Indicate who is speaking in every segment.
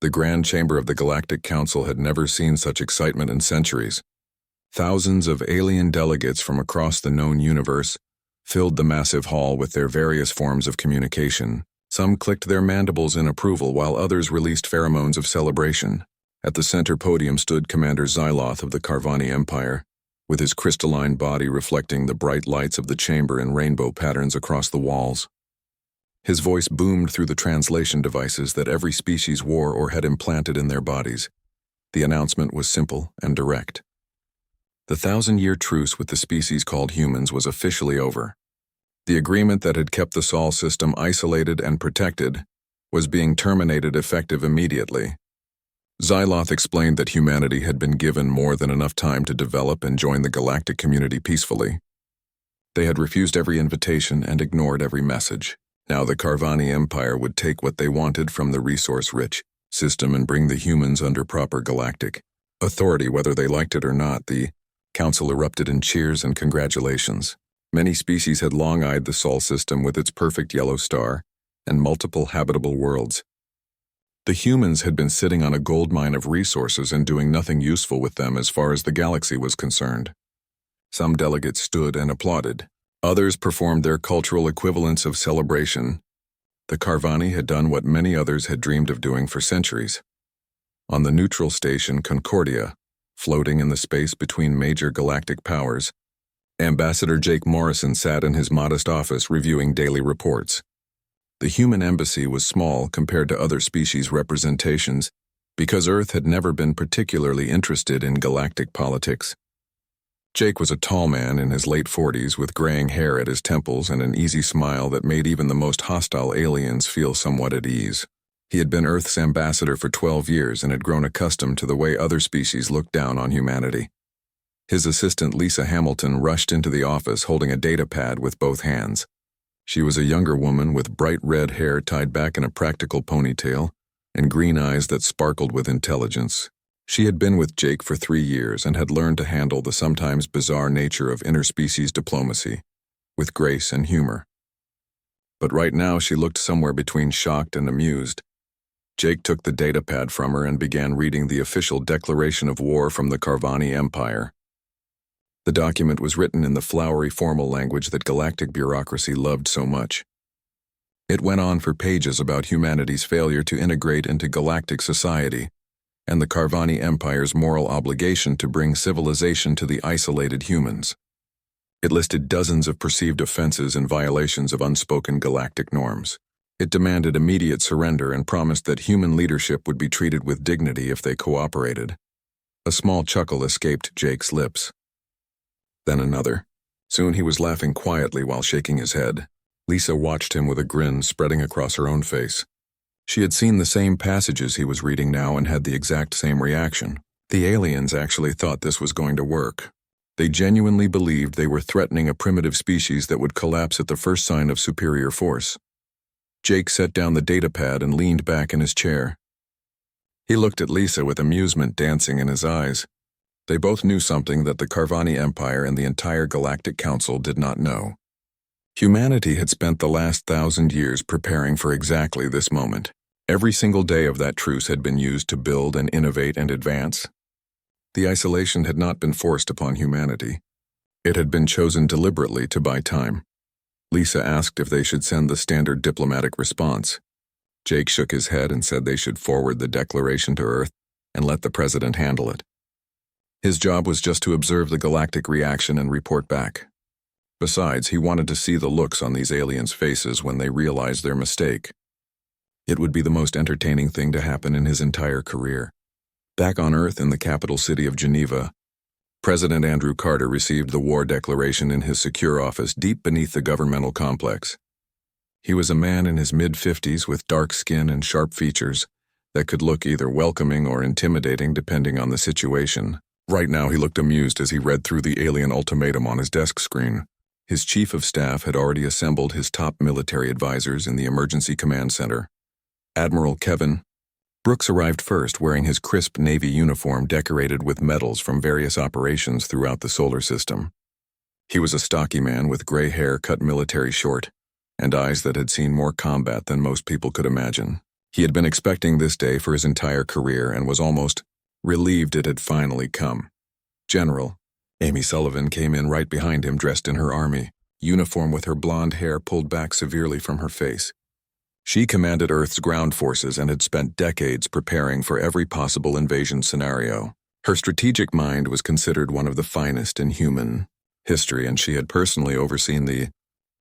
Speaker 1: The Grand Chamber of the Galactic Council had never seen such excitement in centuries. Thousands of alien delegates from across the known universe filled the massive hall with their various forms of communication. Some clicked their mandibles in approval, while others released pheromones of celebration. At the center podium stood Commander Xyloth of the Carvani Empire, with his crystalline body reflecting the bright lights of the chamber in rainbow patterns across the walls. His voice boomed through the translation devices that every species wore or had implanted in their bodies. The announcement was simple and direct. The 1,000-year truce with the species called humans was officially over. The agreement that had kept the Sol system isolated and protected was being terminated effective immediately. Xyloth explained that humanity had been given more than enough time to develop and join the galactic community peacefully. They had refused every invitation and ignored every message. Now the Carvani Empire would take what they wanted from the resource-rich system and bring the humans under proper galactic authority, whether they liked it or not. The council erupted in cheers and congratulations. Many species had long eyed the Sol system with its perfect yellow star and multiple habitable worlds. The humans had been sitting on a goldmine of resources and doing nothing useful with them as far as the galaxy was concerned. Some delegates stood and applauded. Others performed their cultural equivalents of celebration. The Carvani had done what many others had dreamed of doing for centuries. On the neutral station Concordia, floating in the space between major galactic powers, Ambassador Jake Morrison sat in his modest office reviewing daily reports. The human embassy was small compared to other species representations because Earth had never been particularly interested in galactic politics. Jake was a tall man in his late 40s with graying hair at his temples and an easy smile that made even the most hostile aliens feel somewhat at ease. He had been Earth's ambassador for 12 years and had grown accustomed to the way other species looked down on humanity. His assistant Lisa Hamilton rushed into the office holding a data pad with both hands. She was a younger woman with bright red hair tied back in a practical ponytail and green eyes that sparkled with intelligence. She had been with Jake for 3 years and had learned to handle the sometimes bizarre nature of interspecies diplomacy with grace and humor. But right now she looked somewhere between shocked and amused. Jake took the data pad from her and began reading the official declaration of war from the Carvani Empire. The document was written in the flowery formal language that galactic bureaucracy loved so much. It went on for pages about humanity's failure to integrate into galactic society and the Carvani Empire's moral obligation to bring civilization to the isolated humans. It listed dozens of perceived offenses and violations of unspoken galactic norms. It demanded immediate surrender and promised that human leadership would be treated with dignity if they cooperated. A small chuckle escaped Jake's lips. Then another. Soon he was laughing quietly while shaking his head. Lisa watched him with a grin spreading across her own face. She had seen the same passages he was reading now and had the exact same reaction. The aliens actually thought this was going to work. They genuinely believed they were threatening a primitive species that would collapse at the first sign of superior force. Jake set down the data pad and leaned back in his chair. He looked at Lisa with amusement dancing in his eyes. They both knew something that the Carvani Empire and the entire Galactic Council did not know. Humanity had spent the last 1,000 years preparing for exactly this moment. Every single day of that truce had been used to build and innovate and advance. The isolation had not been forced upon humanity. It had been chosen deliberately to buy time. Lisa asked if they should send the standard diplomatic response. Jake shook his head and said they should forward the declaration to Earth and let the president handle it. His job was just to observe the galactic reaction and report back. Besides, he wanted to see the looks on these aliens' faces when they realized their mistake. It would be the most entertaining thing to happen in his entire career. Back on Earth in the capital city of Geneva, President Andrew Carter received the war declaration in his secure office deep beneath the governmental complex. He was a man in his mid-50s with dark skin and sharp features that could look either welcoming or intimidating depending on the situation. Right now he looked amused as he read through the alien ultimatum on his desk screen. His chief of staff had already assembled his top military advisors in the emergency command center. Admiral Kevin Brooks arrived first, wearing his crisp Navy uniform decorated with medals from various operations throughout the solar system. He was a stocky man with gray hair cut military short and eyes that had seen more combat than most people could imagine. He had been expecting this day for his entire career and was almost relieved it had finally come. General Amy Sullivan came in right behind him, dressed in her army uniform with her blonde hair pulled back severely from her face. She commanded Earth's ground forces and had spent decades preparing for every possible invasion scenario. Her strategic mind was considered one of the finest in human history, and she had personally overseen the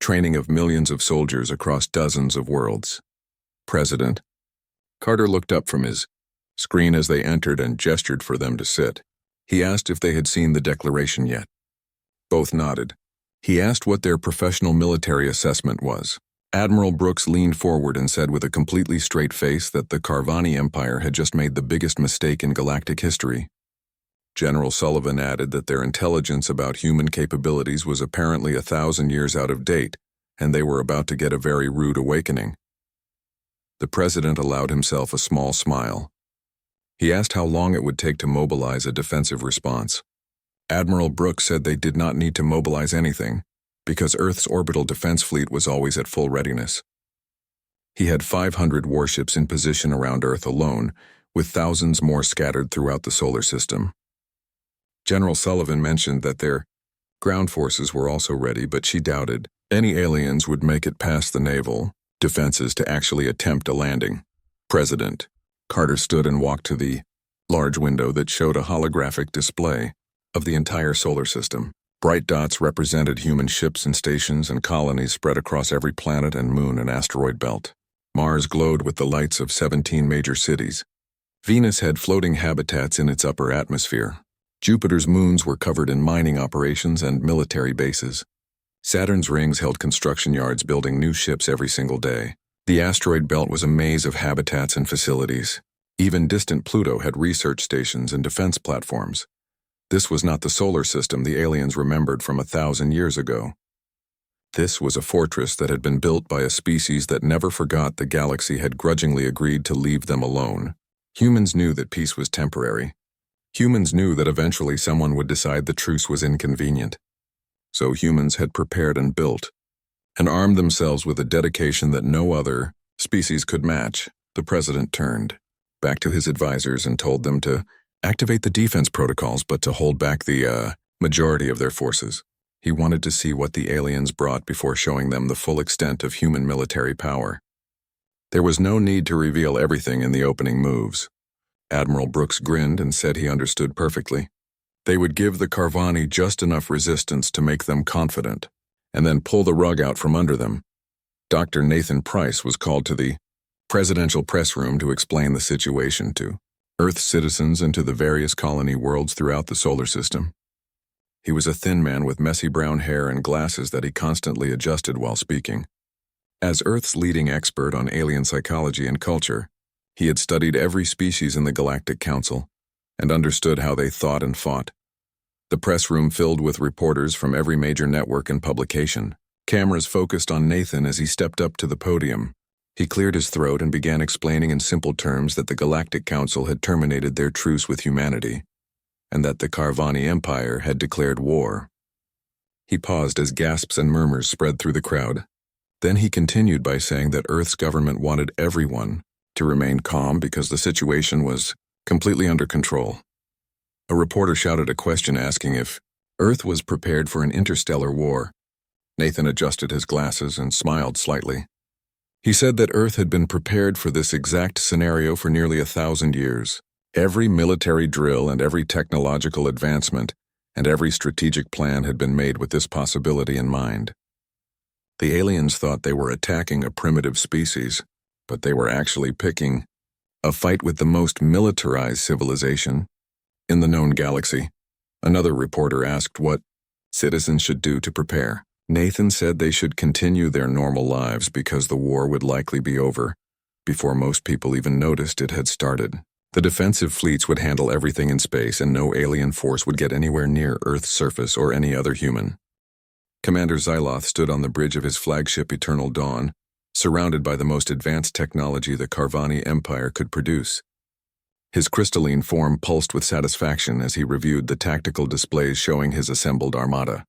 Speaker 1: training of millions of soldiers across dozens of worlds. President Carter looked up from his screen as they entered and gestured for them to sit. He asked if they had seen the declaration yet. Both nodded. He asked what their professional military assessment was. Admiral Brooks leaned forward and said with a completely straight face that the Carvani Empire had just made the biggest mistake in galactic history. General Sullivan added that their intelligence about human capabilities was apparently 1,000 years out of date, and they were about to get a very rude awakening. The president allowed himself a small smile. He asked how long it would take to mobilize a defensive response. Admiral Brooks said they did not need to mobilize anything, because Earth's orbital defense fleet was always at full readiness. He had 500 warships in position around Earth alone, with thousands more scattered throughout the solar system. General Sullivan mentioned that their ground forces were also ready, but she doubted any aliens would make it past the naval defenses to actually attempt a landing. President Carter stood and walked to the large window that showed a holographic display of the entire solar system. Bright dots represented human ships and stations and colonies spread across every planet and moon and asteroid belt. Mars glowed with the lights of 17 major cities. Venus had floating habitats in its upper atmosphere. Jupiter's moons were covered in mining operations and military bases. Saturn's rings held construction yards building new ships every single day. The asteroid belt was a maze of habitats and facilities. Even distant Pluto had research stations and defense platforms. This was not the solar system the aliens remembered from 1,000 years ago. This was a fortress that had been built by a species that never forgot the galaxy had grudgingly agreed to leave them alone. Humans knew that peace was temporary. Humans knew that eventually someone would decide the truce was inconvenient. So humans had prepared and built, and armed themselves with a dedication that no other species could match. The president turned back to his advisors and told them to activate the defense protocols, but to hold back the majority of their forces. He wanted to see what the aliens brought before showing them the full extent of human military power. There was no need to reveal everything in the opening moves. Admiral Brooks grinned and said he understood perfectly. They would give the Carvani just enough resistance to make them confident, and then pull the rug out from under them. Dr. Nathan Price was called to the presidential press room to explain the situation to Earth citizens and to the various colony worlds throughout the solar system. He was a thin man with messy brown hair and glasses that he constantly adjusted while speaking. As Earth's leading expert on alien psychology and culture, he had studied every species in the Galactic Council and understood how they thought and fought. The press room filled with reporters from every major network and publication. Cameras focused on Nathan as he stepped up to the podium. He cleared his throat and began explaining in simple terms that the Galactic Council had terminated their truce with humanity, and that the Carvani Empire had declared war. He paused as gasps and murmurs spread through the crowd. Then he continued by saying that Earth's government wanted everyone to remain calm because the situation was completely under control. A reporter shouted a question asking if Earth was prepared for an interstellar war. Nathan adjusted his glasses and smiled slightly. He said that Earth had been prepared for this exact scenario for nearly 1,000 years. Every military drill and every technological advancement and every strategic plan had been made with this possibility in mind. The aliens thought they were attacking a primitive species, but they were actually picking a fight with the most militarized civilization in the known galaxy. Another reporter asked what citizens should do to prepare. Nathan said they should continue their normal lives because the war would likely be over before most people even noticed it had started. The defensive fleets would handle everything in space and no alien force would get anywhere near Earth's surface or any other human. Commander Xyloth stood on the bridge of his flagship Eternal Dawn, surrounded by the most advanced technology the Carvani Empire could produce. His crystalline form pulsed with satisfaction as he reviewed the tactical displays showing his assembled armada.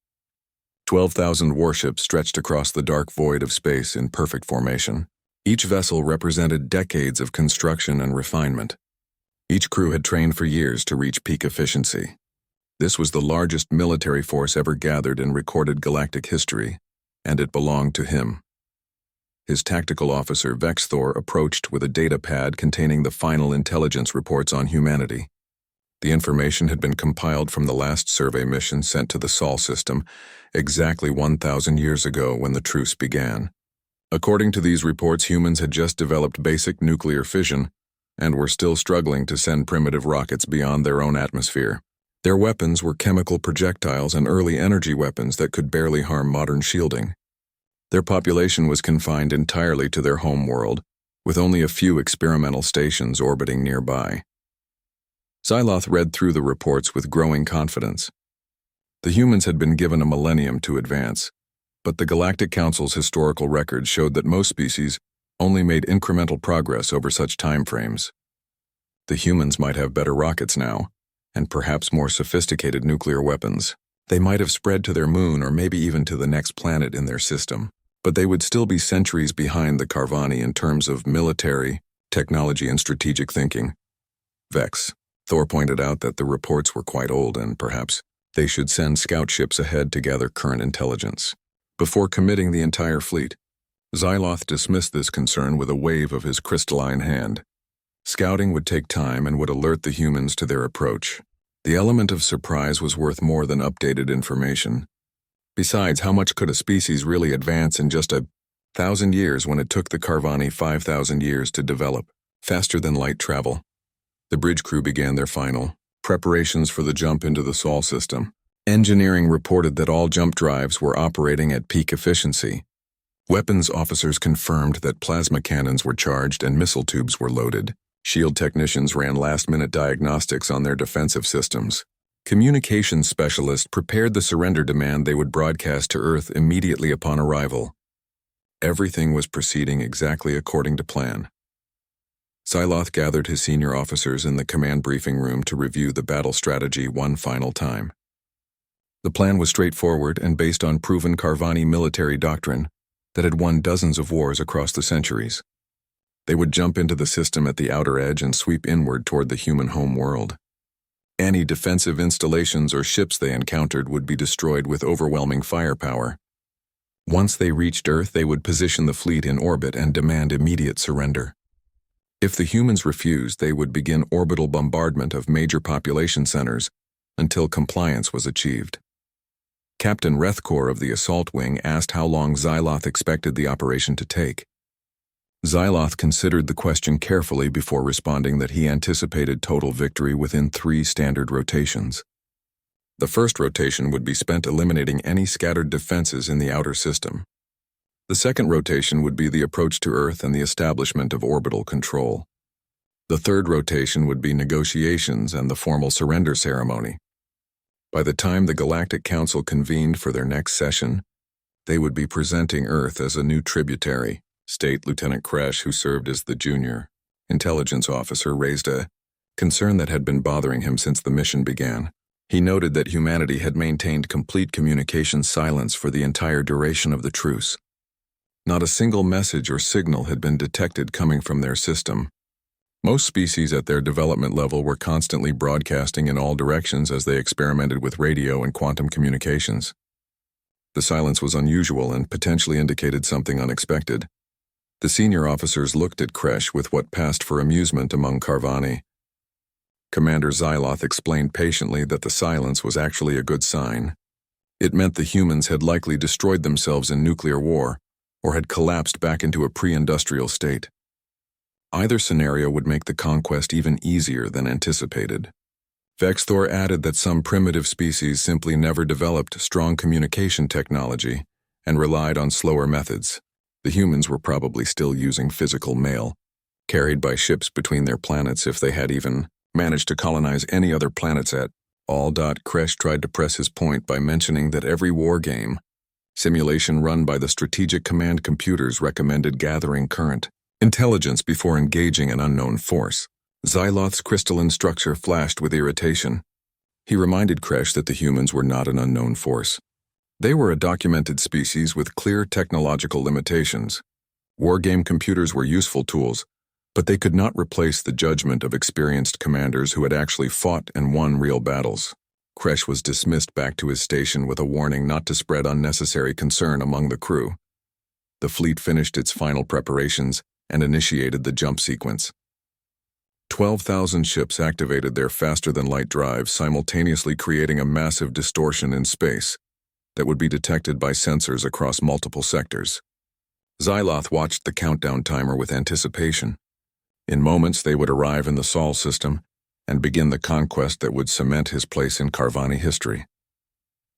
Speaker 1: 12,000 warships stretched across the dark void of space in perfect formation. Each vessel represented decades of construction and refinement. Each crew had trained for years to reach peak efficiency. This was the largest military force ever gathered in recorded galactic history, and it belonged to him. His tactical officer Vexthor approached with a data pad containing the final intelligence reports on humanity. The information had been compiled from the last survey mission sent to the Sol system exactly 1,000 years ago when the truce began. According to these reports, humans had just developed basic nuclear fission and were still struggling to send primitive rockets beyond their own atmosphere. Their weapons were chemical projectiles and early energy weapons that could barely harm modern shielding. Their population was confined entirely to their home world, with only a few experimental stations orbiting nearby. Xyloth read through the reports with growing confidence. The humans had been given a millennium to advance, but the Galactic Council's historical records showed that most species only made incremental progress over such time frames. The humans might have better rockets now, and perhaps more sophisticated nuclear weapons. They might have spread to their moon or maybe even to the next planet in their system, but they would still be centuries behind the Carvani in terms of military, technology, and strategic thinking. Thor pointed out that the reports were quite old and perhaps they should send scout ships ahead to gather current intelligence. Before committing the entire fleet, Xyloth dismissed this concern with a wave of his crystalline hand. Scouting would take time and would alert the humans to their approach. The element of surprise was worth more than updated information. Besides, how much could a species really advance in just 1,000 years when it took the Carvani 5,000 years to develop? Faster than light travel. The bridge crew began their final preparations for the jump into the Sol system. Engineering reported that all jump drives were operating at peak efficiency. Weapons officers confirmed that plasma cannons were charged and missile tubes were loaded. Shield technicians ran last-minute diagnostics on their defensive systems. Communications specialists prepared the surrender demand they would broadcast to Earth immediately upon arrival. Everything was proceeding exactly according to plan. Xyloth gathered his senior officers in the command briefing room to review the battle strategy one final time. The plan was straightforward and based on proven Carvani military doctrine that had won dozens of wars across the centuries. They would jump into the system at the outer edge and sweep inward toward the human home world. Any defensive installations or ships they encountered would be destroyed with overwhelming firepower. Once they reached Earth, they would position the fleet in orbit and demand immediate surrender. If the humans refused, they would begin orbital bombardment of major population centers until compliance was achieved. Captain Rethkor of the Assault Wing asked how long Xyloth expected the operation to take. Xyloth considered the question carefully before responding that he anticipated total victory within 3 standard rotations. The first rotation would be spent eliminating any scattered defenses in the outer system. The second rotation would be the approach to Earth and the establishment of orbital control. The third rotation would be negotiations and the formal surrender ceremony. By the time the Galactic Council convened for their next session, they would be presenting Earth as a new tributary. State Lieutenant Kresh, who served as the junior intelligence officer, raised a concern that had been bothering him since the mission began. He noted that humanity had maintained complete communication silence for the entire duration of the truce. Not a single message or signal had been detected coming from their system. Most species at their development level were constantly broadcasting in all directions as they experimented with radio and quantum communications. The silence was unusual and potentially indicated something unexpected. The senior officers looked at Kresh with what passed for amusement among Carvani. Commander Xyloth explained patiently that the silence was actually a good sign. It meant the humans had likely destroyed themselves in nuclear war, or had collapsed back into a pre-industrial state. Either scenario would make the conquest even easier than anticipated. Vexthor added that some primitive species simply never developed strong communication technology and relied on slower methods. The humans were probably still using physical mail, carried by ships between their planets if they had even managed to colonize any other planets at all. Kresh tried to press his point by mentioning that every war game simulation run by the strategic command computers recommended gathering current intelligence before engaging an unknown force. Xyloth's crystalline structure flashed with irritation. He reminded Kresh that the humans were not an unknown force. They were a documented species with clear technological limitations. Wargame computers were useful tools, but they could not replace the judgment of experienced commanders who had actually fought and won real battles. Kresh was dismissed back to his station with a warning not to spread unnecessary concern among the crew. The fleet finished its final preparations and initiated the jump sequence. 12,000 ships activated their faster-than-light drives, simultaneously creating a massive distortion in space that would be detected by sensors across multiple sectors. Xyloth watched the countdown timer with anticipation. In moments, they would arrive in the Sol system and begin the conquest that would cement his place in Carvani history.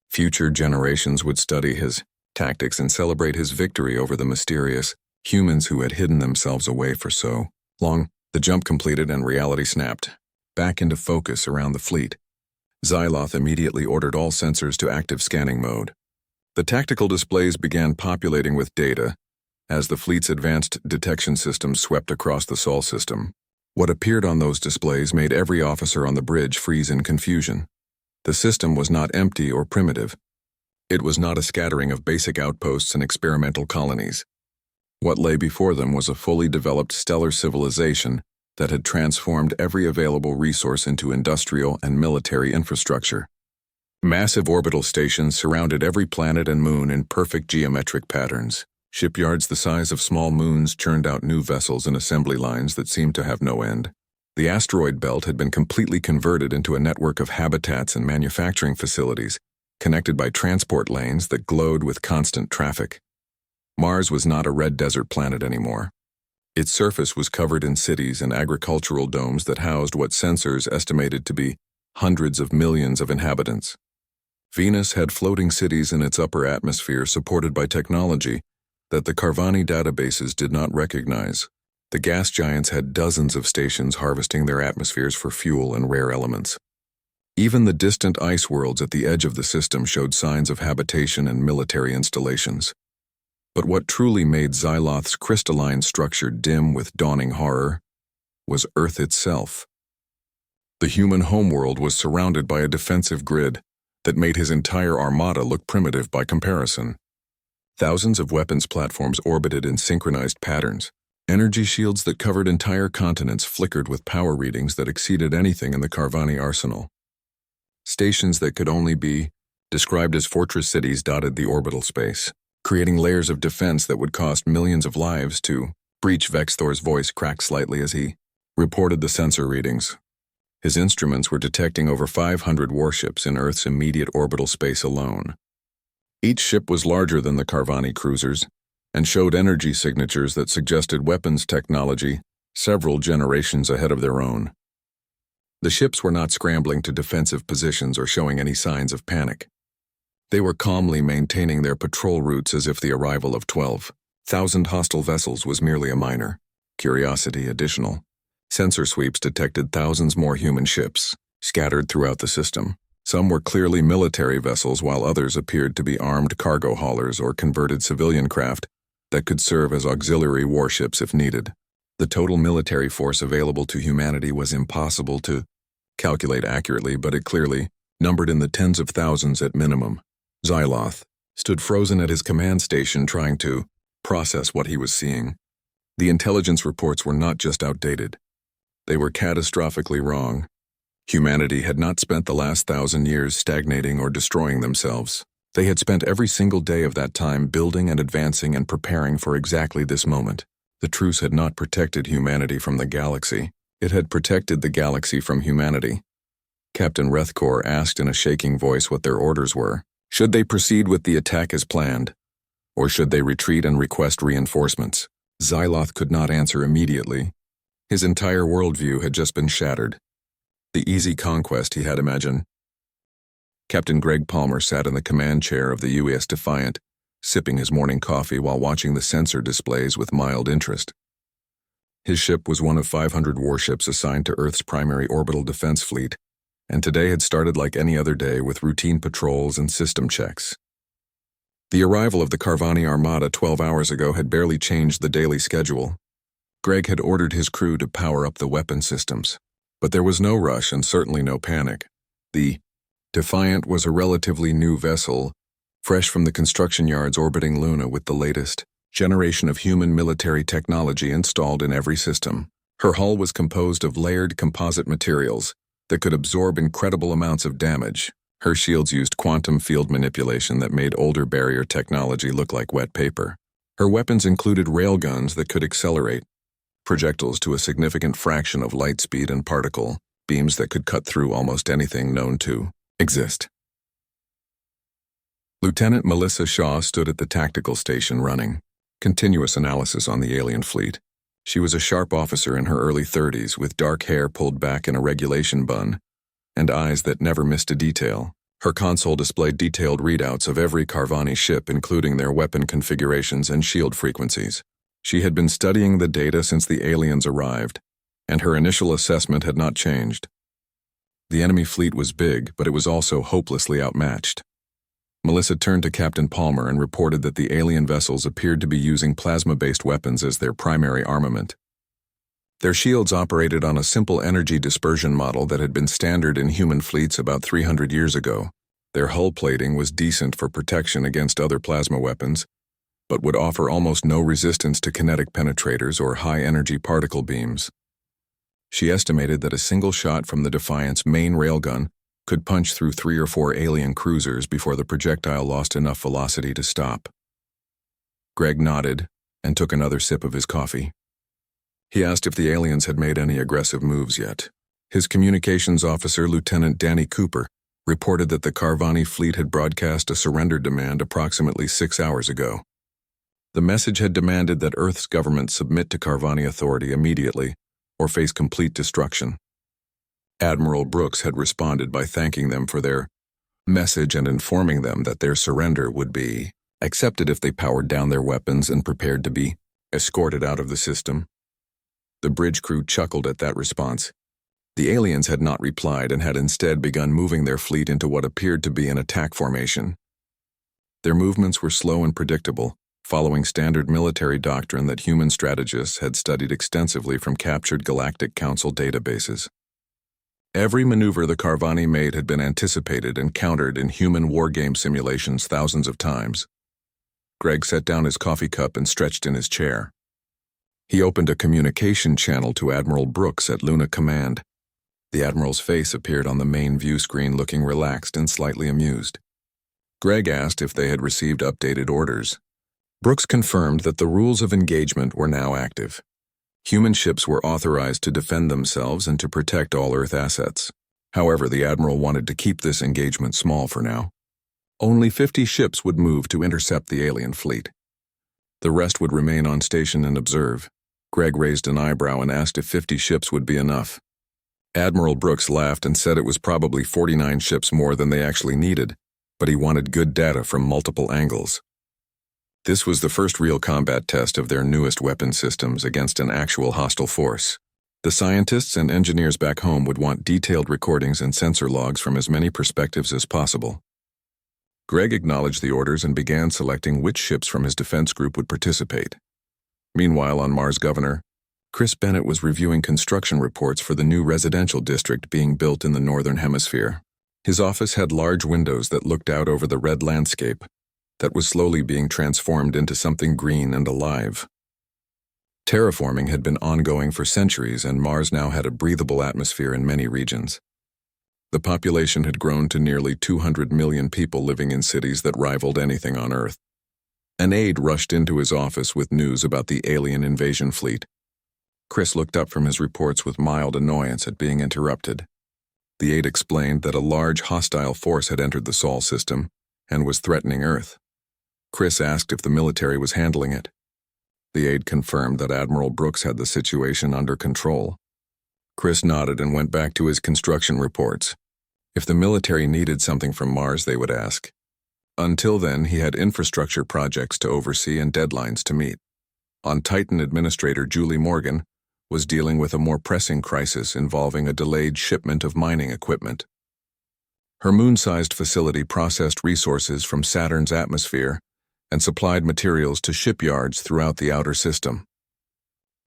Speaker 1: Future generations would study his tactics and celebrate his victory over the mysterious humans who had hidden themselves away for so long. The jump completed and reality snapped back into focus around the fleet. Xyloth immediately ordered all sensors to active scanning mode. The tactical displays began populating with data as the fleet's advanced detection systems swept across the Sol system. What appeared on those displays made every officer on the bridge freeze in confusion. The system was not empty or primitive. It was not a scattering of basic outposts and experimental colonies. What lay before them was a fully developed stellar civilization that had transformed every available resource into industrial and military infrastructure. Massive orbital stations surrounded every planet and moon in perfect geometric patterns. Shipyards the size of small moons churned out new vessels and assembly lines that seemed to have no end. The asteroid belt had been completely converted into a network of habitats and manufacturing facilities, connected by transport lanes that glowed with constant traffic. Mars was not a red desert planet anymore. Its surface was covered in cities and agricultural domes that housed what sensors estimated to be hundreds of millions of inhabitants. Venus had floating cities in its upper atmosphere supported by technology that the Carvani databases did not recognize. The gas giants had dozens of stations harvesting their atmospheres for fuel and rare elements. Even the distant ice worlds at the edge of the system showed signs of habitation and military installations. But what truly made Xyloth's crystalline structure dim with dawning horror was Earth itself. The human homeworld was surrounded by a defensive grid that made his entire armada look primitive by comparison. Thousands of weapons platforms orbited in synchronized patterns. Energy shields that covered entire continents flickered with power readings that exceeded anything in the Carvani arsenal. Stations that could only be described as fortress cities dotted the orbital space, creating layers of defense that would cost millions of lives to breach. Vexthor's voice cracked slightly as he reported the sensor readings. His instruments were detecting over 500 warships in Earth's immediate orbital space alone. Each ship was larger than the Carvani cruisers and showed energy signatures that suggested weapons technology several generations ahead of their own. The ships were not scrambling to defensive positions or showing any signs of panic. They were calmly maintaining their patrol routes as if the arrival of 12,000 hostile vessels was merely a minor curiosity. Additional sensor sweeps detected thousands more human ships scattered throughout the system. Some were clearly military vessels, while others appeared to be armed cargo haulers or converted civilian craft that could serve as auxiliary warships if needed. The total military force available to humanity was impossible to calculate accurately, but it clearly numbered in the tens of thousands at minimum. Xyloth stood frozen at his command station trying to process what he was seeing. The intelligence reports were not just outdated. They were catastrophically wrong. Humanity had not spent the last 1,000 years stagnating or destroying themselves. They had spent every single day of that time building and advancing and preparing for exactly this moment. The Truce had not protected humanity from the galaxy. It had protected the galaxy from humanity. Captain Rethkor asked in a shaking voice what their orders were. Should they proceed with the attack as planned, or should they retreat and request reinforcements? Xyloth could not answer immediately. His entire worldview had just been shattered. The easy conquest he had imagined. Captain Greg Palmer sat in the command chair of the U.S. Defiant, sipping his morning coffee while watching the sensor displays with mild interest. His ship was one of 500 warships assigned to Earth's primary orbital defense fleet, and today had started like any other day with routine patrols and system checks. The arrival of the Carvani Armada 12 hours ago had barely changed the daily schedule. Greg had ordered his crew to power up the weapon systems, but there was no rush and certainly no panic. The Defiant was a relatively new vessel, fresh from the construction yards orbiting Luna with the latest generation of human military technology installed in every system. Her hull was composed of layered composite materials that could absorb incredible amounts of damage. Her shields used quantum field manipulation that made older barrier technology look like wet paper. Her weapons included railguns that could accelerate projectiles to a significant fraction of light speed and particle beams that could cut through almost anything known to exist. Lieutenant Melissa Shaw stood at the tactical station running continuous analysis on the alien fleet. She was a sharp officer in her early 30s with dark hair pulled back in a regulation bun and eyes that never missed a detail. Her console displayed detailed readouts of every Carvani ship, including their weapon configurations and shield frequencies. She had been studying the data since the aliens arrived, and her initial assessment had not changed. The enemy fleet was big, but it was also hopelessly outmatched. Melissa turned to Captain Palmer and reported that the alien vessels appeared to be using plasma-based weapons as their primary armament. Their shields operated on a simple energy dispersion model that had been standard in human fleets about 300 years ago. Their hull plating was decent for protection against other plasma weapons, but would offer almost no resistance to kinetic penetrators or high-energy particle beams. She estimated that a single shot from the Defiant's main railgun could punch through 3 or 4 alien cruisers before the projectile lost enough velocity to stop. Greg nodded and took another sip of his coffee. He asked if the aliens had made any aggressive moves yet. His communications officer, Lieutenant Danny Cooper, reported that the Carvani fleet had broadcast a surrender demand approximately 6 hours ago. The message had demanded that Earth's government submit to Carvani authority immediately or face complete destruction. Admiral Brooks had responded by thanking them for their message and informing them that their surrender would be accepted if they powered down their weapons and prepared to be escorted out of the system. The bridge crew chuckled at that response. The aliens had not replied and had instead begun moving their fleet into what appeared to be an attack formation. Their movements were slow and predictable, following standard military doctrine that human strategists had studied extensively from captured Galactic Council databases. Every maneuver the Carvani made had been anticipated and countered in human wargame simulations thousands of times. Greg set down his coffee cup and stretched in his chair. He opened a communication channel to Admiral Brooks at Luna Command. The Admiral's face appeared on the main view screen, looking relaxed and slightly amused. Greg asked if they had received updated orders. Brooks confirmed that the rules of engagement were now active. Human ships were authorized to defend themselves and to protect all Earth assets. However, the Admiral wanted to keep this engagement small for now. Only 50 ships would move to intercept the alien fleet. The rest would remain on station and observe. Greg raised an eyebrow and asked if 50 ships would be enough. Admiral Brooks laughed and said it was probably 49 ships more than they actually needed, but he wanted good data from multiple angles. This was the first real combat test of their newest weapon systems against an actual hostile force. The scientists and engineers back home would want detailed recordings and sensor logs from as many perspectives as possible. Greg acknowledged the orders and began selecting which ships from his defense group would participate. Meanwhile, on Mars Governor, Chris Bennett was reviewing construction reports for the new residential district being built in the Northern Hemisphere. His office had large windows that looked out over the red landscape that was slowly being transformed into something green and alive. Terraforming had been ongoing for centuries, and Mars now had a breathable atmosphere in many regions. The population had grown to nearly 200 million people living in cities that rivaled anything on Earth. An aide rushed into his office with news about the alien invasion fleet. Chris looked up from his reports with mild annoyance at being interrupted. The aide explained that a large hostile force had entered the Sol system and was threatening Earth. Chris asked if the military was handling it. The aide confirmed that Admiral Brooks had the situation under control. Chris nodded and went back to his construction reports. If the military needed something from Mars, they would ask. Until then, he had infrastructure projects to oversee and deadlines to meet. On Titan, Administrator Julie Morgan was dealing with a more pressing crisis involving a delayed shipment of mining equipment. Her moon-sized facility processed resources from Saturn's atmosphere and supplied materials to shipyards throughout the outer system.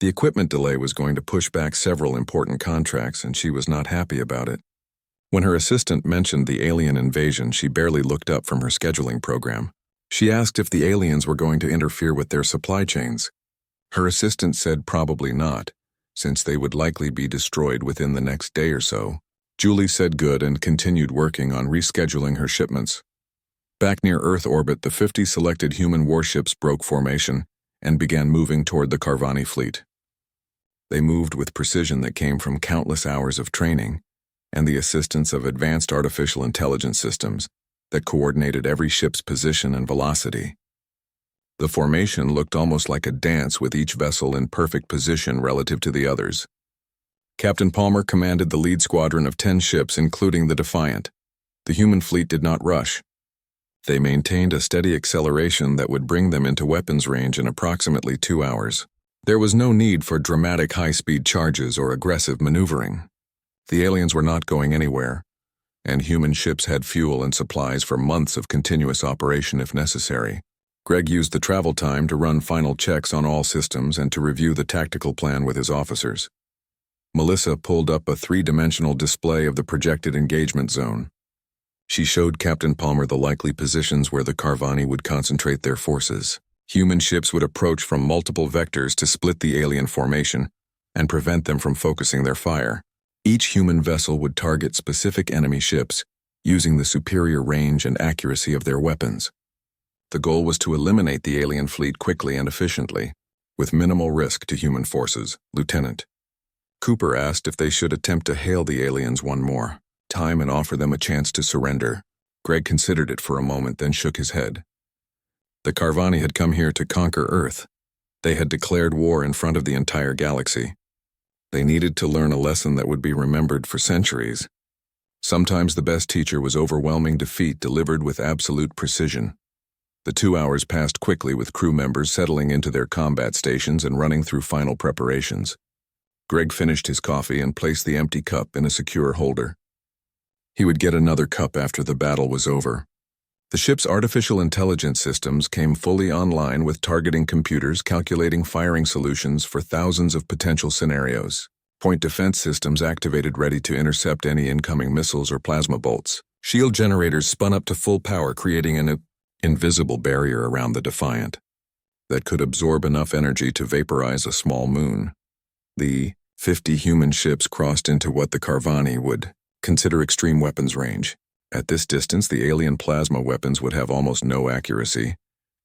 Speaker 1: The equipment delay was going to push back several important contracts, and she was not happy about it. When her assistant mentioned the alien invasion, she barely looked up from her scheduling program. She asked if the aliens were going to interfere with their supply chains. Her assistant said probably not, since they would likely be destroyed within the next day or so. Julie said good and continued working on rescheduling her shipments. Back near Earth orbit, the 50 selected human warships broke formation and began moving toward the Carvani fleet. They moved with precision that came from countless hours of training and the assistance of advanced artificial intelligence systems that coordinated every ship's position and velocity. The formation looked almost like a dance, with each vessel in perfect position relative to the others. Captain Palmer commanded the lead squadron of 10 ships, including the Defiant. The human fleet did not rush. They maintained a steady acceleration that would bring them into weapons range in approximately 2 hours. There was no need for dramatic high-speed charges or aggressive maneuvering. The aliens were not going anywhere, and human ships had fuel and supplies for months of continuous operation if necessary. Greg used the travel time to run final checks on all systems and to review the tactical plan with his officers. Melissa pulled up a 3-dimensional display of the projected engagement zone. She showed Captain Palmer the likely positions where the Carvani would concentrate their forces. Human ships would approach from multiple vectors to split the alien formation and prevent them from focusing their fire. Each human vessel would target specific enemy ships, using the superior range and accuracy of their weapons. The goal was to eliminate the alien fleet quickly and efficiently, with minimal risk to human forces. Lieutenant Cooper asked if they should attempt to hail the aliens one more time and offer them a chance to surrender. Greg considered it for a moment, then shook his head. The Carvani had come here to conquer Earth. They had declared war in front of the entire galaxy. They needed to learn a lesson that would be remembered for centuries. Sometimes the best teacher was overwhelming defeat delivered with absolute precision. The 2 hours passed quickly, with crew members settling into their combat stations and running through final preparations. Greg finished his coffee and placed the empty cup in a secure holder. He would get another cup after the battle was over. The ship's artificial intelligence systems came fully online, with targeting computers calculating firing solutions for thousands of potential scenarios. Point defense systems activated, ready to intercept any incoming missiles or plasma bolts. Shield generators spun up to full power, creating an invisible barrier around the Defiant that could absorb enough energy to vaporize a small moon. The 50 human ships crossed into what the Carvani would consider extreme weapons range. At this distance, the alien plasma weapons would have almost no accuracy,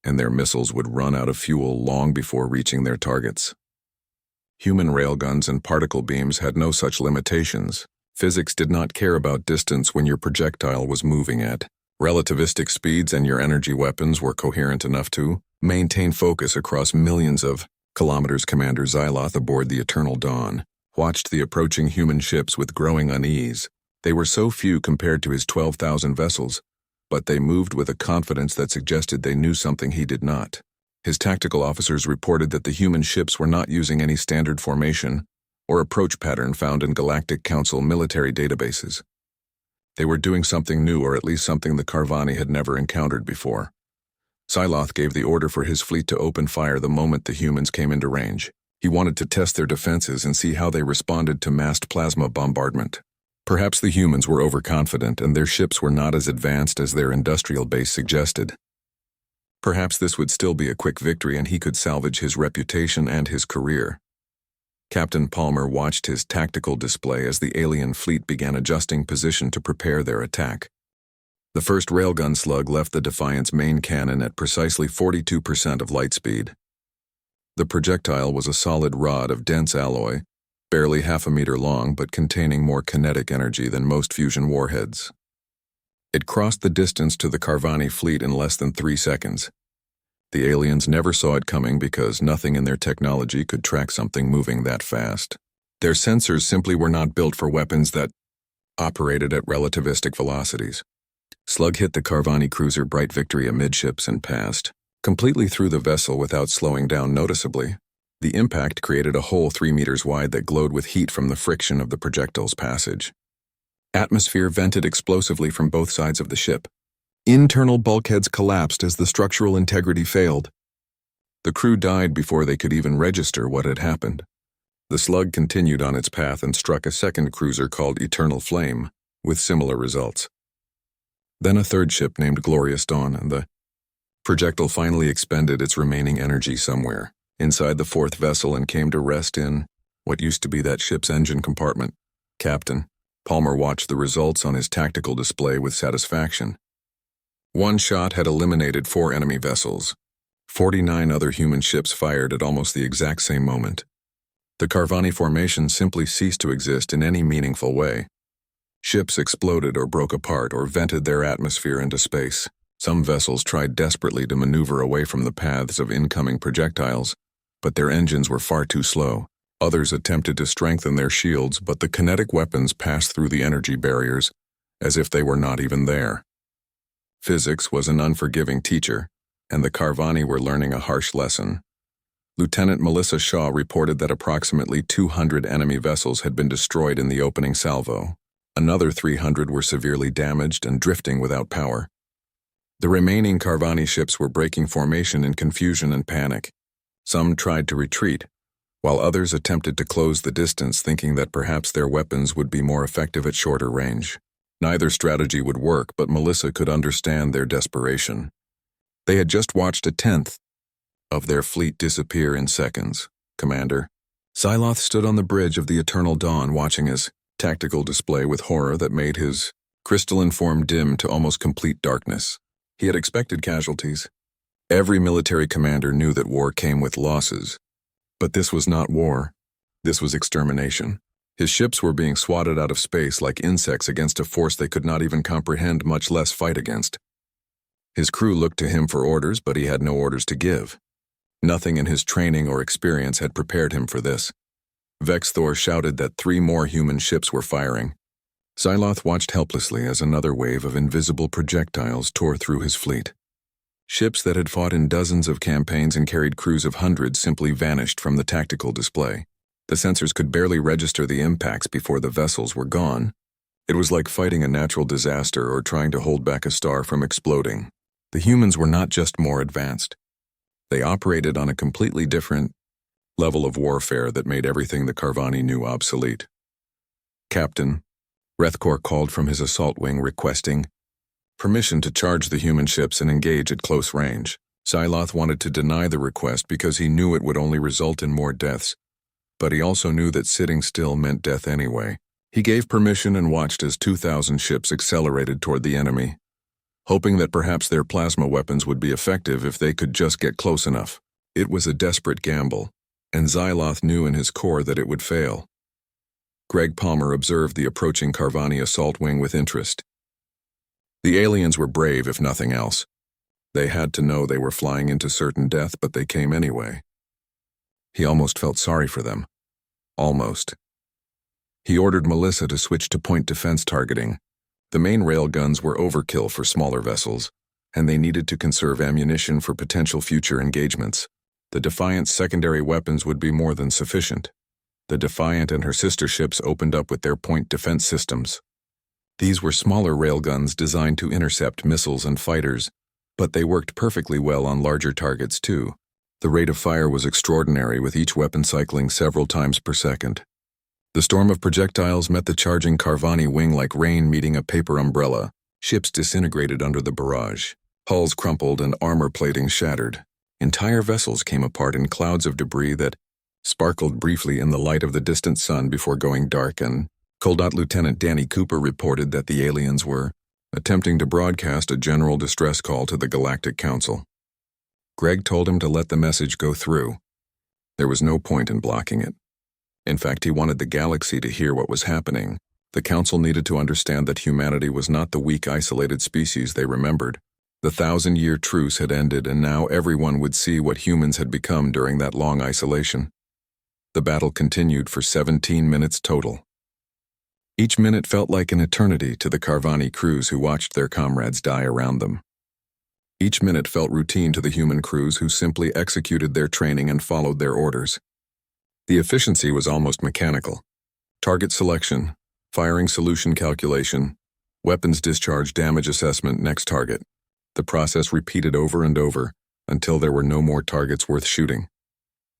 Speaker 1: and their missiles would run out of fuel long before reaching their targets. Human railguns and particle beams had no such limitations. Physics did not care about distance when your projectile was moving at relativistic speeds, and your energy weapons were coherent enough to maintain focus across millions of kilometers. Commander Xyloth aboard the Eternal Dawn watched the approaching human ships with growing unease. They were so few compared to his 12,000 vessels, but they moved with a confidence that suggested they knew something he did not. His tactical officers reported that the human ships were not using any standard formation or approach pattern found in Galactic Council military databases. They were doing something new, or at least something the Carvani had never encountered before. Xyloth gave the order for his fleet to open fire the moment the humans came into range. He wanted to test their defenses and see how they responded to massed plasma bombardment. Perhaps the humans were overconfident and their ships were not as advanced as their industrial base suggested. Perhaps this would still be a quick victory and he could salvage his reputation and his career. Captain Palmer watched his tactical display as the alien fleet began adjusting position to prepare their attack. The first railgun slug left the Defiant's main cannon at precisely 42% of light speed. The projectile was a solid rod of dense alloy, barely half a meter long but containing more kinetic energy than most fusion warheads. It crossed the distance to the Carvani fleet in less than 3 seconds. The aliens never saw it coming because nothing in their technology could track something moving that fast. Their sensors simply were not built for weapons that operated at relativistic velocities. Slug hit the Carvani cruiser Bright Victory amidships and passed completely through the vessel without slowing down noticeably. The impact created a hole 3 meters wide that glowed with heat from the friction of the projectile's passage. Atmosphere vented explosively from both sides of the ship. Internal bulkheads collapsed as the structural integrity failed. The crew died before they could even register what had happened. The slug continued on its path and struck a second cruiser called Eternal Flame, with similar results. Then a third ship named Glorious Dawn and the Projectile finally expended its remaining energy somewhere inside the fourth vessel and came to rest in what used to be that ship's engine compartment. Captain Palmer watched the results on his tactical display with satisfaction. One shot had eliminated 4 enemy vessels. 49 other human ships fired at almost the exact same moment. The Carvani formation simply ceased to exist in any meaningful way. Ships exploded or broke apart or vented their atmosphere into space. Some vessels tried desperately to maneuver away from the paths of incoming projectiles, but their engines were far too slow. Others attempted to strengthen their shields, but the kinetic weapons passed through the energy barriers as if they were not even there. Physics was an unforgiving teacher, and the Carvani were learning a harsh lesson. Lieutenant Melissa Shaw reported that approximately 200 enemy vessels had been destroyed in the opening salvo. Another 300 were severely damaged and drifting without power. The remaining Carvani ships were breaking formation in confusion and panic. Some tried to retreat, while others attempted to close the distance, thinking that perhaps their weapons would be more effective at shorter range. Neither strategy would work, but Melissa could understand their desperation. They had just watched 1/10 of their fleet disappear in seconds. Commander Siloth stood on the bridge of the Eternal Dawn, watching his tactical display with horror that made his crystalline form dim to almost complete darkness. He had expected casualties. Every military commander knew that war came with losses. But this was not war. This was extermination. His ships were being swatted out of space like insects against a force they could not even comprehend, much less fight against. His crew looked to him for orders, but he had no orders to give. Nothing in his training or experience had prepared him for this. Vexthor shouted that 3 more human ships were firing. Siloth watched helplessly as another wave of invisible projectiles tore through his fleet. Ships that had fought in dozens of campaigns and carried crews of hundreds simply vanished from the tactical display. The sensors could barely register the impacts before the vessels were gone. It was like fighting a natural disaster or trying to hold back a star from exploding. The humans were not just more advanced. They operated on a completely different level of warfare that made everything the Carvani knew obsolete. Captain Rethkor called from his assault wing requesting permission to charge the human ships and engage at close range. Siloth wanted to deny the request because he knew it would only result in more deaths, but he also knew that sitting still meant death anyway. He gave permission and watched as 2,000 ships accelerated toward the enemy, hoping that perhaps their plasma weapons would be effective if they could just get close enough. It was a desperate gamble, and Siloth knew in his core that it would fail. Greg Palmer observed the approaching Carvani assault wing with interest. The aliens were brave, if nothing else. They had to know they were flying into certain death, but they came anyway. He almost felt sorry for them. Almost. He ordered Melissa to switch to point defense targeting. The main railguns were overkill for smaller vessels, and they needed to conserve ammunition for potential future engagements. The Defiant's secondary weapons would be more than sufficient. The Defiant and her sister ships opened up with their point defense systems. These were smaller railguns designed to intercept missiles and fighters, but they worked perfectly well on larger targets too. The rate of fire was extraordinary, with each weapon cycling several times per second. The storm of projectiles met the charging Carvani wing like rain meeting a paper umbrella. Ships disintegrated under the barrage. Hulls crumpled and armor plating shattered. Entire vessels came apart in clouds of debris that sparkled briefly in the light of the distant sun before going dark, and Coldot Lieutenant Danny Cooper reported that the aliens were attempting to broadcast a general distress call to the Galactic Council. Greg told him to let the message go through. There was no point in blocking it. In fact, he wanted the galaxy to hear what was happening. The Council needed to understand that humanity was not the weak, isolated species they remembered. The 1,000-year truce had ended, and now everyone would see what humans had become during that long isolation. The battle continued for 17 minutes total. Each minute felt like an eternity to the Carvani crews who watched their comrades die around them. Each minute felt routine to the human crews who simply executed their training and followed their orders. The efficiency was almost mechanical. Target selection, firing solution calculation, weapons discharge damage assessment, next target. The process repeated over and over until there were no more targets worth shooting.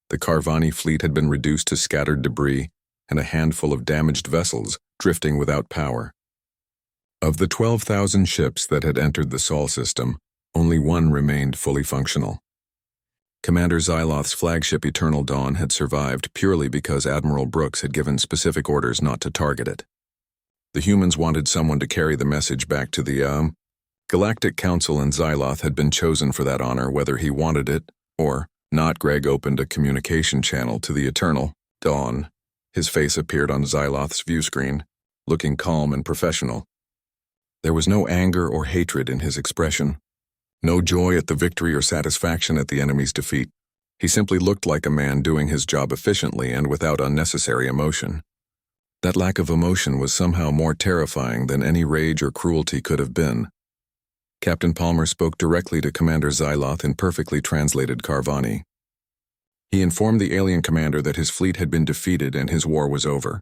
Speaker 1: The Carvani fleet had been reduced to scattered debris and a handful of damaged vessels drifting without power. Of the 12,000 ships that had entered the Sol system, Only one remained fully functional. Commander Xyloth's flagship Eternal Dawn had survived purely because Admiral Brooks had given specific orders not to target it. The humans wanted someone to carry the message back to the Galactic Council, and Xyloth had been chosen for that honor whether he wanted it or not. Greg opened a communication channel to the Eternal Dawn. His face appeared on Xyloth's view screen, looking calm and professional. There was no anger or hatred in his expression. No joy at the victory or satisfaction at the enemy's defeat. He simply looked like a man doing his job efficiently and without unnecessary emotion. That lack of emotion was somehow more terrifying than any rage or cruelty could have been. Captain Palmer spoke directly to Commander Xyloth in perfectly translated Carvani. He informed the alien commander that his fleet had been defeated and his war was over.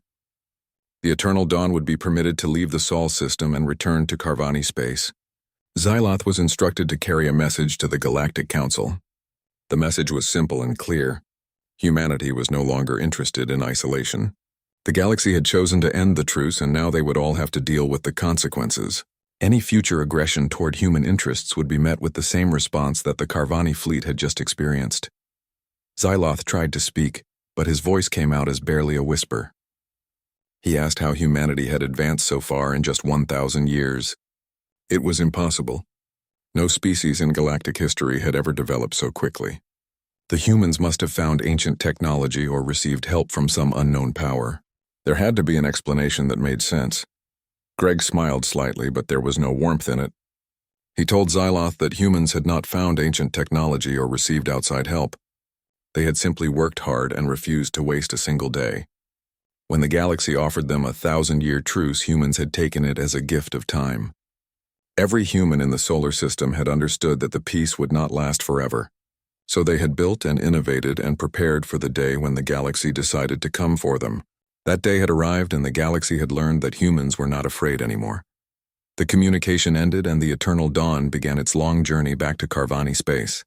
Speaker 1: The Eternal Dawn would be permitted to leave the Sol system and return to Carvani space. Xyloth was instructed to carry a message to the Galactic Council. The message was simple and clear. Humanity was no longer interested in isolation. The galaxy had chosen to end the truce, and now they would all have to deal with the consequences. Any future aggression toward human interests would be met with the same response that the Carvani fleet had just experienced. Xyloth tried to speak, but his voice came out as barely a whisper. He asked how humanity had advanced so far in just 1,000 years. It was impossible. No species in galactic history had ever developed so quickly. The humans must have found ancient technology or received help from some unknown power. There had to be an explanation that made sense. Greg smiled slightly, but there was no warmth in it. He told Xyloth that humans had not found ancient technology or received outside help. They had simply worked hard and refused to waste a single day. When the galaxy offered them a 1,000-year truce, humans had taken it as a gift of time. Every human in the solar system had understood that the peace would not last forever, so they had built and innovated and prepared for the day when the galaxy decided to come for them. That day had arrived, and the galaxy had learned that humans were not afraid anymore. The communication ended, and the Eternal Dawn began its long journey back to Carvani space.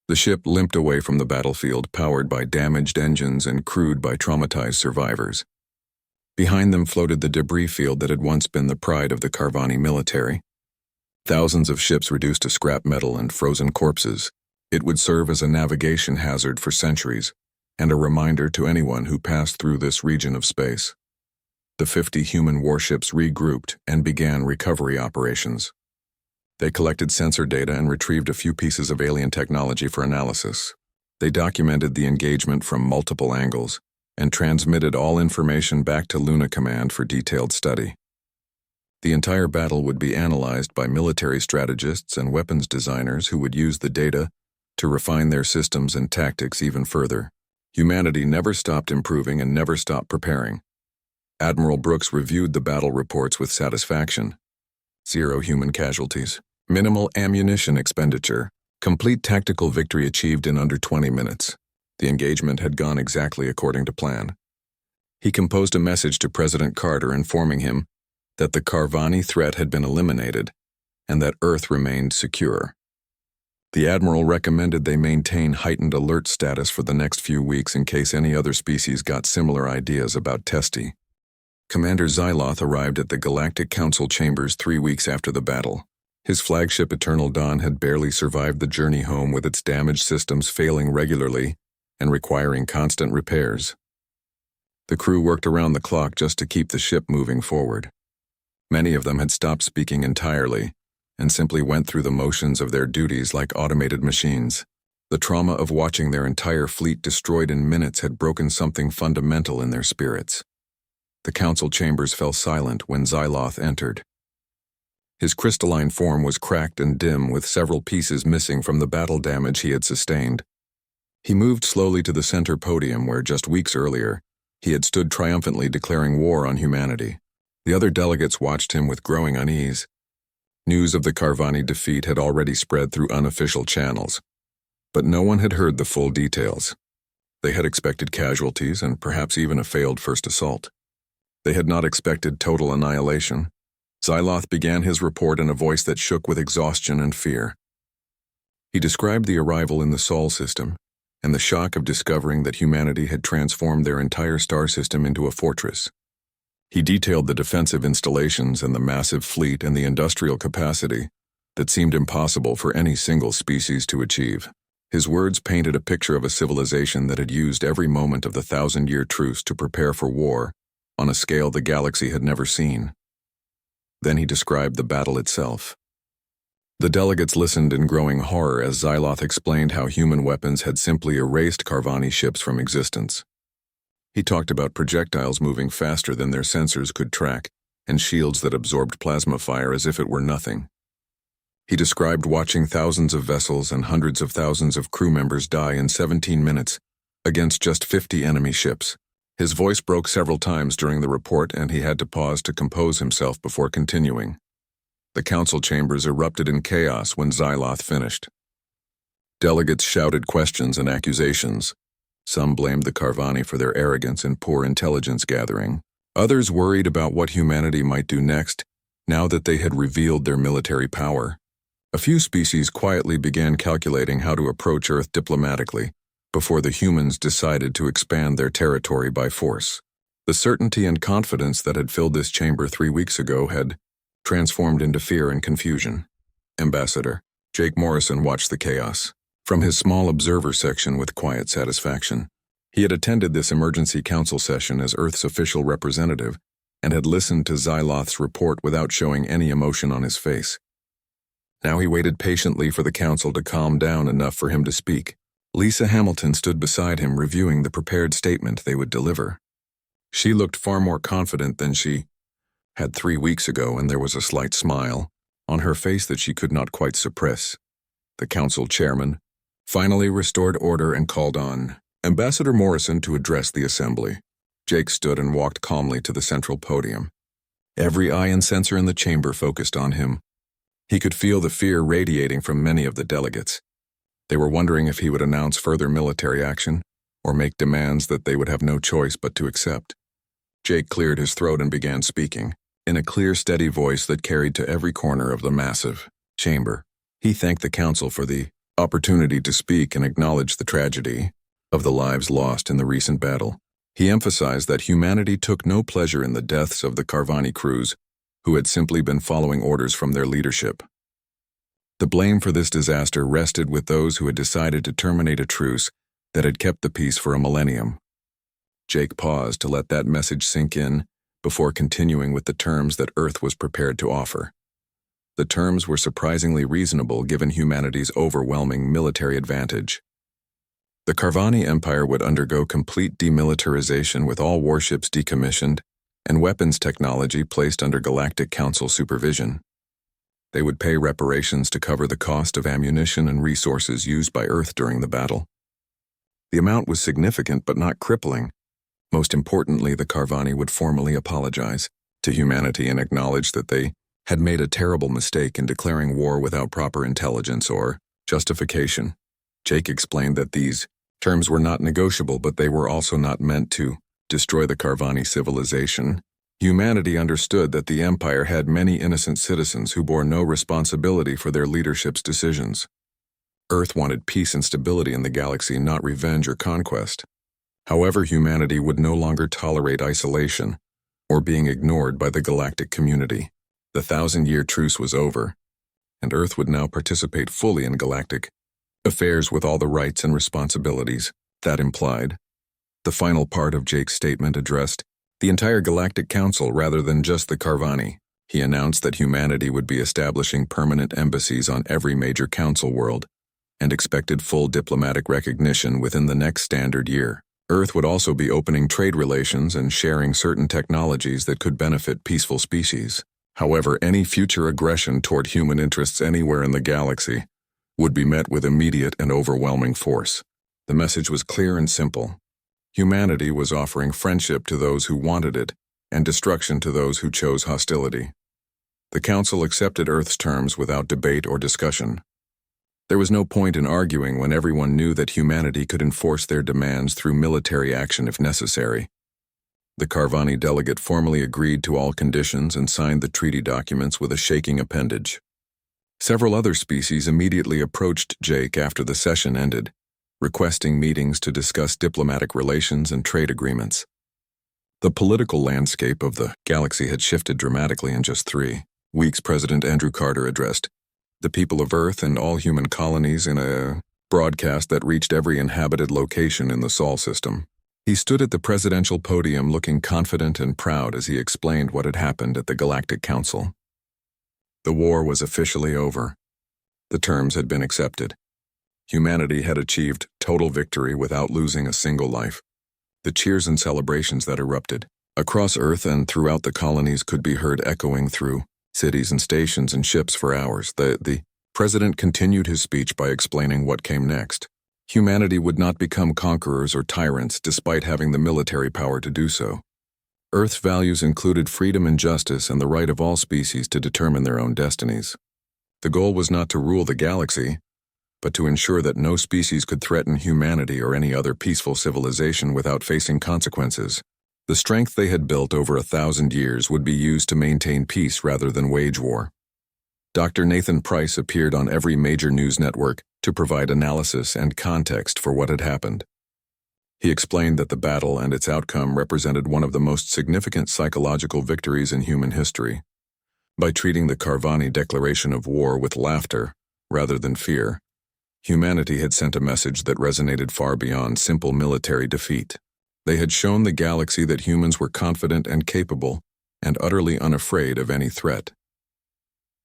Speaker 1: The ship limped away from the battlefield, powered by damaged engines and crewed by traumatized survivors. Behind them floated the debris field that had once been the pride of the Carvani military. Thousands of ships reduced to scrap metal and frozen corpses. It would serve as a navigation hazard for centuries, and a reminder to anyone who passed through this region of space. The 50 human warships regrouped and began recovery operations. They collected sensor data and retrieved a few pieces of alien technology for analysis. They documented the engagement from multiple angles and transmitted all information back to Luna Command for detailed study. The entire battle would be analyzed by military strategists and weapons designers who would use the data to refine their systems and tactics even further. Humanity never stopped improving and never stopped preparing. Admiral Brooks reviewed the battle reports with satisfaction. 0 human casualties, minimal ammunition expenditure, complete tactical victory achieved in under 20 minutes. The engagement had gone exactly according to plan. He composed a message to President Carter informing him that the Carvani threat had been eliminated and that Earth remained secure. The Admiral recommended they maintain heightened alert status for the next few weeks in case any other species got similar ideas about Testi. Commander Xyloth arrived at the Galactic Council chambers 3 weeks after the battle. His flagship Eternal Dawn had barely survived the journey home, with its damaged systems failing regularly and requiring constant repairs. The crew worked around the clock just to keep the ship moving forward. Many of them had stopped speaking entirely and simply went through the motions of their duties like automated machines. The trauma of watching their entire fleet destroyed in minutes had broken something fundamental in their spirits. The council chambers fell silent when Xyloth entered. His crystalline form was cracked and dim, with several pieces missing from the battle damage he had sustained. He moved slowly to the center podium where, just weeks earlier, he had stood triumphantly declaring war on humanity. The other delegates watched him with growing unease. News of the Carvani defeat had already spread through unofficial channels, but no one had heard the full details. They had expected casualties and perhaps even a failed first assault. They had not expected total annihilation. Xyloth began his report in a voice that shook with exhaustion and fear. He described the arrival in the Sol system and the shock of discovering that humanity had transformed their entire star system into a fortress. He detailed the defensive installations and the massive fleet and the industrial capacity, that seemed impossible for any single species to achieve. His words painted a picture of a civilization that had used every moment of the 1,000-year truce to prepare for war on a scale the galaxy had never seen. Then he described the battle itself. The delegates listened in growing horror as Xyloth explained how human weapons had simply erased Carvani ships from existence. He talked about projectiles moving faster than their sensors could track, and shields that absorbed plasma fire as if it were nothing. He described watching thousands of vessels and hundreds of thousands of crew members die in 17 minutes against just 50 enemy ships. His voice broke several times during the report, and he had to pause to compose himself before continuing. The council chambers erupted in chaos when Xyloth finished. Delegates shouted questions and accusations. Some blamed the Carvani for their arrogance and poor intelligence gathering. Others worried about what humanity might do next, now that they had revealed their military power. A few species quietly began calculating how to approach Earth diplomatically before the humans decided to expand their territory by force. The certainty and confidence that had filled this chamber 3 weeks ago had transformed into fear and confusion. Ambassador Jake Morrison watched the chaos from his small observer section with quiet satisfaction. He had attended this emergency council session as Earth's official representative and had listened to Xyloth's report without showing any emotion on his face. Now he waited patiently for the council to calm down enough for him to speak. Lisa Hamilton stood beside him, reviewing the prepared statement they would deliver. She looked far more confident than she had 3 weeks ago, and there was a slight smile on her face that she could not quite suppress. The council chairman finally restored order and called on Ambassador Morrison to address the assembly. Jake stood and walked calmly to the central podium. Every eye and sensor in the chamber focused on him. He could feel the fear radiating from many of the delegates. They were wondering if he would announce further military action or make demands that they would have no choice but to accept. Jake cleared his throat and began speaking, in a clear, steady voice that carried to every corner of the massive chamber. He thanked the council for the opportunity to speak and acknowledged the tragedy of the lives lost in the recent battle. He emphasized that humanity took no pleasure in the deaths of the Carvani crews, who had simply been following orders from their leadership. The blame for this disaster rested with those who had decided to terminate a truce that had kept the peace for a millennium. Jake paused to let that message sink in before continuing with the terms that Earth was prepared to offer. The terms were surprisingly reasonable given humanity's overwhelming military advantage. The Carvani Empire would undergo complete demilitarization with all warships decommissioned and weapons technology placed under Galactic Council supervision. They would pay reparations to cover the cost of ammunition and resources used by Earth during the battle. The amount was significant but not crippling. Most importantly, the Carvani would formally apologize to humanity and acknowledge that they had made a terrible mistake in declaring war without proper intelligence or justification. Jake explained that these terms were not negotiable, but they were also not meant to destroy the Carvani civilization. Humanity understood that the Empire had many innocent citizens who bore no responsibility for their leadership's decisions. Earth wanted peace and stability in the galaxy, not revenge or conquest. However, humanity would no longer tolerate isolation or being ignored by the galactic community. The 1,000-year truce was over, and Earth would now participate fully in galactic affairs with all the rights and responsibilities that implied. The final part of Jake's statement addressed the entire Galactic Council rather than just the Carvani. He announced that humanity would be establishing permanent embassies on every major council world and expected full diplomatic recognition within the next standard year. Earth would also be opening trade relations and sharing certain technologies that could benefit peaceful species. However, any future aggression toward human interests anywhere in the galaxy would be met with immediate and overwhelming force. The message was clear and simple. Humanity was offering friendship to those who wanted it and destruction to those who chose hostility. The Council accepted Earth's terms without debate or discussion. There was no point in arguing when everyone knew that humanity could enforce their demands through military action if necessary. The Carvani delegate formally agreed to all conditions and signed the treaty documents with a shaking appendage. Several other species immediately approached Jake after the session ended, requesting meetings to discuss diplomatic relations and trade agreements. The political landscape of the galaxy had shifted dramatically in just 3 weeks. President Andrew Carter addressed the people of Earth and all human colonies in a broadcast that reached every inhabited location in the Sol system. He stood at the presidential podium looking confident and proud as he explained what had happened at the Galactic Council. The war was officially over. The terms had been accepted. Humanity had achieved total victory without losing a single life. The cheers and celebrations that erupted across Earth and throughout the colonies could be heard echoing through cities and stations and ships for hours. The president continued his speech by explaining what came next. Humanity would not become conquerors or tyrants despite having the military power to do so. Earth's values included freedom and justice and the right of all species to determine their own destinies. The goal was not to rule the galaxy, but to ensure that no species could threaten humanity or any other peaceful civilization without facing consequences. The strength they had built over 1,000 years would be used to maintain peace rather than wage war. Dr. Nathan Price appeared on every major news network to provide analysis and context for what had happened. He explained that the battle and its outcome represented one of the most significant psychological victories in human history. By treating the Carvani declaration of war with laughter rather than fear, humanity had sent a message that resonated far beyond simple military defeat. They had shown the galaxy that humans were confident and capable and utterly unafraid of any threat.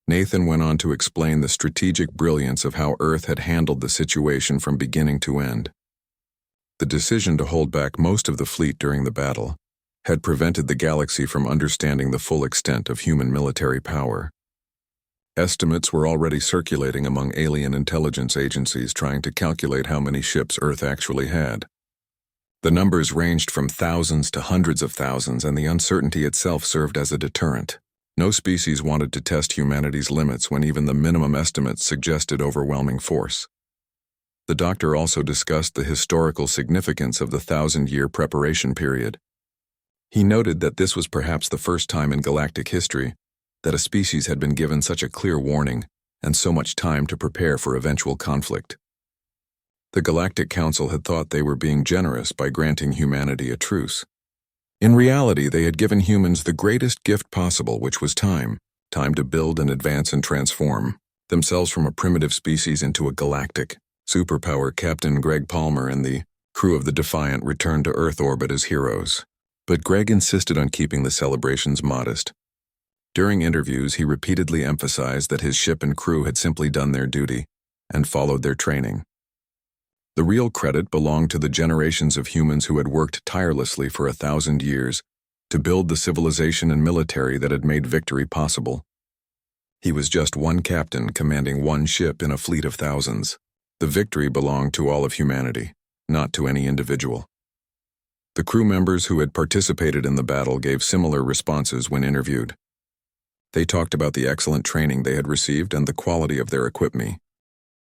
Speaker 1: Nathan went on to explain the strategic brilliance of how Earth had handled the situation from beginning to end. The decision to hold back most of the fleet during the battle had prevented the galaxy from understanding the full extent of human military power. Estimates were already circulating among alien intelligence agencies trying to calculate how many ships Earth actually had. The numbers ranged from thousands to hundreds of thousands, and the uncertainty itself served as a deterrent. No species wanted to test humanity's limits when even the minimum estimates suggested overwhelming force. The doctor also discussed the historical significance of the 1,000-year preparation period. He noted that this was perhaps the first time in galactic history that a species had been given such a clear warning and so much time to prepare for eventual conflict. The Galactic Council had thought they were being generous by granting humanity a truce. In reality, they had given humans the greatest gift possible, which was time to build and advance and transform themselves from a primitive species into a galactic superpower. Captain Greg Palmer and the crew of the Defiant returned to Earth orbit as heroes. But Greg insisted on keeping the celebrations modest. During interviews, he repeatedly emphasized that his ship and crew had simply done their duty and followed their training. The real credit belonged to the generations of humans who had worked tirelessly for 1,000 years to build the civilization and military that had made victory possible. He was just one captain commanding one ship in a fleet of thousands. The victory belonged to all of humanity, not to any individual. The crew members who had participated in the battle gave similar responses when interviewed. They talked about the excellent training they had received and the quality of their equipment.